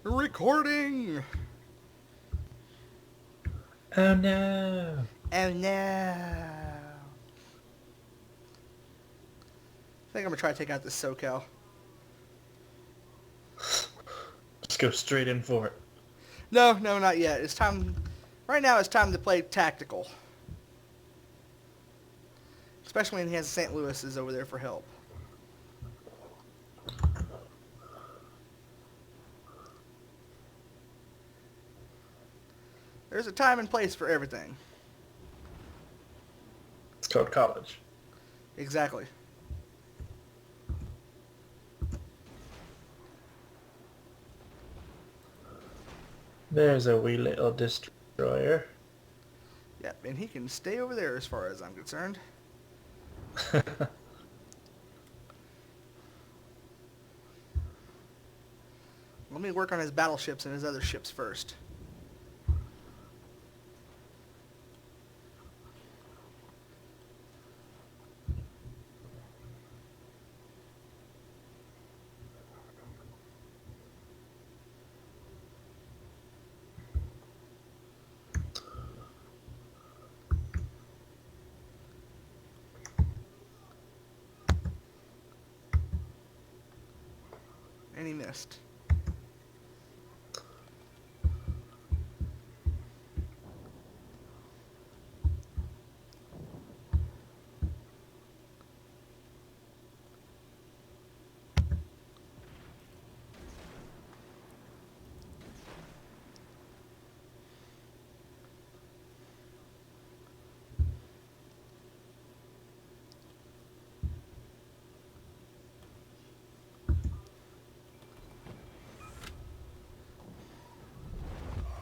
Recording! Oh no! Oh no. I think I'm gonna try to take out this SoCal. Let's go straight in for it. No, not yet. It's time. Right now, it's time to play tactical. Especially when he has St. Louis is over there for help. There's a time and place for everything. It's called college. Exactly. There's a wee little destroyer. Yep, and he can stay over there as far as I'm concerned. Let me work on his battleships and his other ships first. And he missed.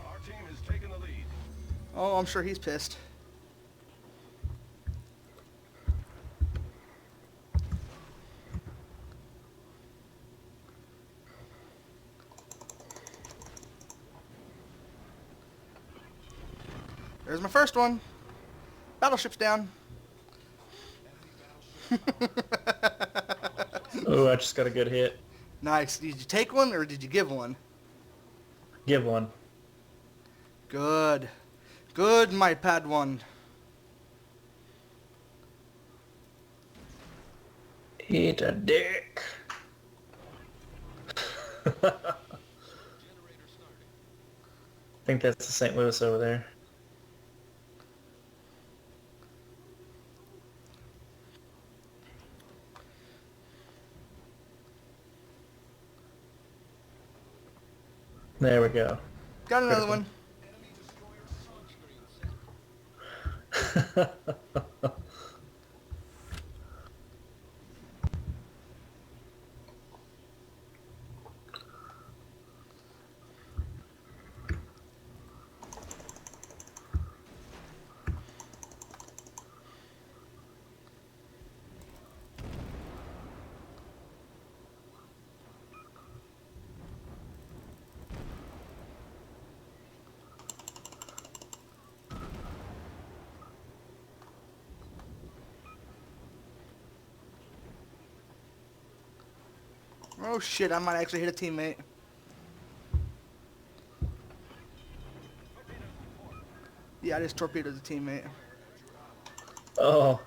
Our team has taken the lead. Oh, I'm sure he's pissed. There's my first one. Battleship's down. Oh, I just got a good hit. Nice. Did you take one or did you give one? Give one. Good. Good, my Padawan. Eat a dick. I think that's the St. Louis over there. There we go. Got another Critical. one. Enemy destroyer sunscreen set. Oh shit, I might actually hit a teammate. Yeah, I just torpedoed the teammate. Oh,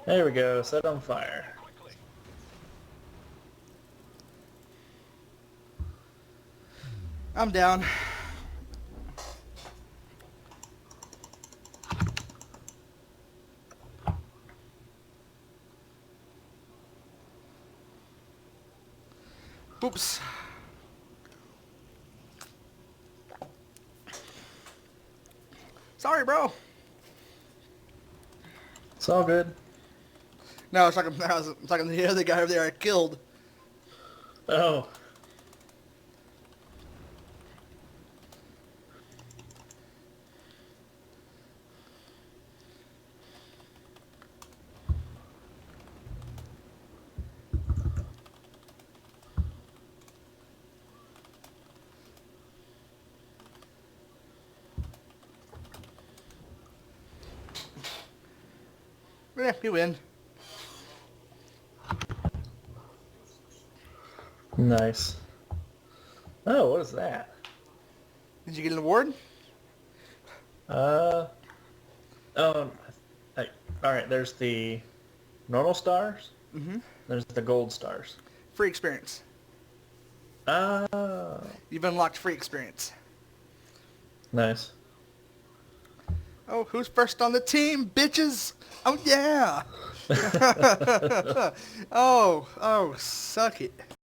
there we go. Set on fire. I'm down. Oops. Sorry, bro. It's all good. No, it's like I'm the other guy over there I killed. Oh, Yeah, you win. Nice. Oh, what is that? Did you get an award? Uh, oh, all right. There's the normal stars. Mm-hmm. There's the gold stars. Free experience. Oh, You've unlocked free experience. nice. Oh, who's first on the team, bitches? Oh, yeah. Oh, suck it.